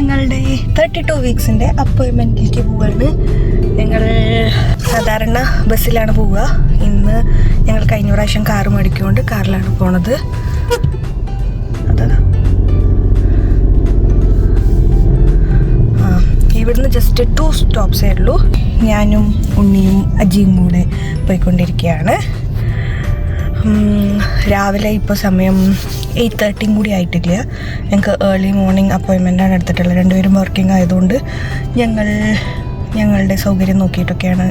ഞങ്ങളുടെ 32 വീക്സിൻ്റെ അപ്പോയിൻമെൻറ്റിലേക്ക് പോവാണ്. ഞങ്ങൾ സാധാരണ ബസ്സിലാണ് പോവുക. ഇന്ന് ഞങ്ങൾ കഴിഞ്ഞ പ്രാവശ്യം കാറ് മേടിക്കൊണ്ട് കാറിലാണ് പോണത്. അതാ ഇവിടുന്ന് ജസ്റ്റ് 2 സ്റ്റോപ്സേ ഉള്ളൂ. ഞാനും ഉണ്ണിയും അജിയും കൂടെ പോയിക്കൊണ്ടിരിക്കുകയാണ്. രാവിലെ ഇപ്പോൾ സമയം 8:30 കൂടി ആയിട്ടില്ല. ഞങ്ങൾക്ക് ഏർലി മോർണിംഗ് അപ്പോയിൻമെൻറ്റാണ് എടുത്തിട്ടുള്ളത്. രണ്ടുപേരും വർക്കിംഗ് ആയതുകൊണ്ട് ഞങ്ങളുടെ സൗകര്യം നോക്കിയിട്ടൊക്കെയാണ്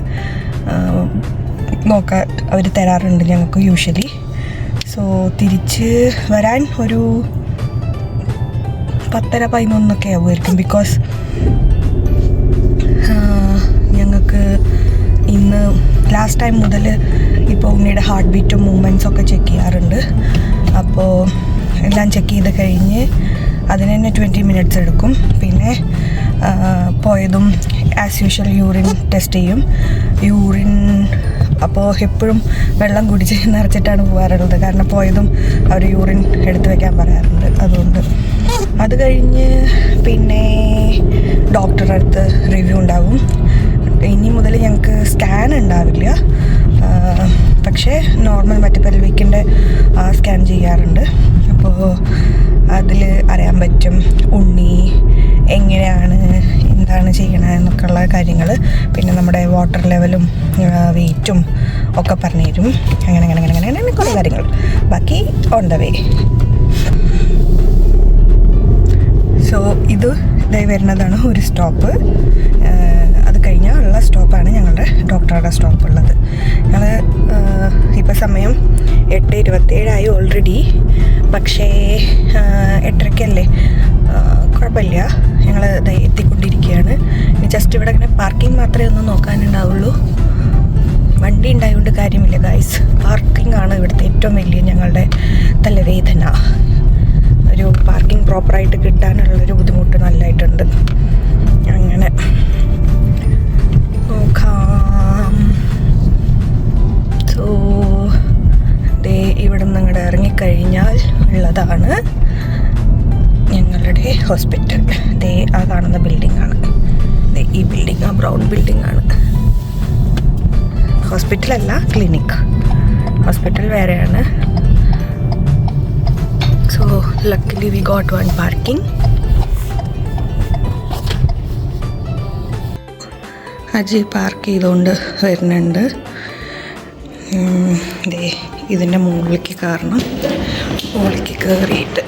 അവർ തരാറുണ്ട് ഞങ്ങൾക്ക് യൂഷ്വലി. സോ തിരിച്ച് വരാൻ ഒരു 10:30-11 ആവുമായിരിക്കും. ബിക്കോസ് ഞങ്ങൾക്ക് ഇന്ന് ലാസ്റ്റ് ടൈം മുതൽ ഇപ്പോൾ ഉണ്ണിയുടെ ഹാർട്ട് ബീറ്റും മൂവ്മെൻറ്റ്സും ഒക്കെ ചെക്ക് ചെയ്യാറുണ്ട്. അപ്പോൾ എല്ലാം ചെക്ക് ചെയ്ത് കഴിഞ്ഞ് അതിന് തന്നെ 20 മിനിറ്റ്സ് എടുക്കും. പിന്നെ പോയതും ആസ് യൂഷ്വൽ യൂറിൻ ടെസ്റ്റ് ചെയ്യും. അപ്പോൾ എപ്പോഴും വെള്ളം കുടിച്ച് നിറച്ചിട്ടാണ് പോകാറുള്ളത്. കാരണം പോയതും അവർ യൂറിൻ എടുത്ത് വയ്ക്കാൻ പറയാറുണ്ട്. അതുകൊണ്ട് അത് കഴിഞ്ഞ് പിന്നെ ഡോക്ടറുടെ അടുത്ത് റിവ്യൂ ഉണ്ടാവും. ഇനി മുതൽ ഞങ്ങൾക്ക് സ്കാൻ ഉണ്ടാവില്ല, പക്ഷേ നോർമൽ മറ്റേ പെൽവിക്കിൻ്റെ സ്കാൻ ചെയ്യാറുണ്ട്. അപ്പോൾ അതിൽ അറിയാൻ പറ്റും ഉണ്ണി എങ്ങനെയാണ് എന്താണ് ചെയ്യണതെന്നൊക്കെ ഉള്ള കാര്യങ്ങൾ. പിന്നെ നമ്മുടെ വാട്ടർ ലെവലും വെയിറ്റും ഒക്കെ പറഞ്ഞു തരും. അങ്ങനെ കുറേ കാര്യങ്ങൾ. ബാക്കി ഓൺ ദ വേ. സോ ഇത് ഇതായി വരുന്നതാണ് ഒരു സ്റ്റോപ്പ്. അത് കഴിഞ്ഞാൽ ഉള്ള സ്റ്റോപ്പാണ് ഞങ്ങളുടെ ഡോക്ടറുടെ സ്റ്റോപ്പ് ഉള്ളത്. ഞങ്ങൾ ഇപ്പോൾ സമയം 8:27 ഓൾറെഡി. പക്ഷേ 8:30 കുഴപ്പമില്ല, ഞങ്ങൾ എത്തിക്കൊണ്ടിരിക്കുകയാണ്. ഇനി ജസ്റ്റ് ഇവിടെ ഇങ്ങനെ പാർക്കിംഗ് മാത്രമേ ഒന്ന് നോക്കാനുണ്ടാവുള്ളൂ. വണ്ടി ഉണ്ടായതുകൊണ്ട് കാര്യമില്ല ഗൈസ്. പാർക്കിംഗ് ആണ് ഇവിടുത്തെ ഏറ്റവും വലിയ ഞങ്ങളുടെ തലവേദന. ഒരു പാർക്കിംഗ് പ്രോപ്പറായിട്ട് കിട്ടാനുള്ളൊരു ബുദ്ധിമുട്ട് നല്ലതായിട്ടുണ്ട്. അങ്ങനെ നോക്കാം. സോ ഇവിടെ നിന്ന് അങ്ങോട്ട് ഇറങ്ങിക്കഴിഞ്ഞാൽ ഉള്ളതാണ് ഞങ്ങളുടെ ഹോസ്പിറ്റൽ. ആ കാണുന്ന ബിൽഡിംഗ് ആണ് ഈ ബിൽഡിംഗ്. ആ ബ്രൗൺ ബിൽഡിംഗ് ആണ് ഹോസ്പിറ്റലല്ല, ക്ലിനിക്. ഹോസ്പിറ്റൽ വേറെയാണ്. So luckily we got one parking. Aji park ചെയ്തുകൊണ്ട് വരുന്നുണ്ട്. ഇതിൻ്റെ മുകളിലേക്ക് കയറണം. മുകളിലേക്ക് കയറിയിട്ട്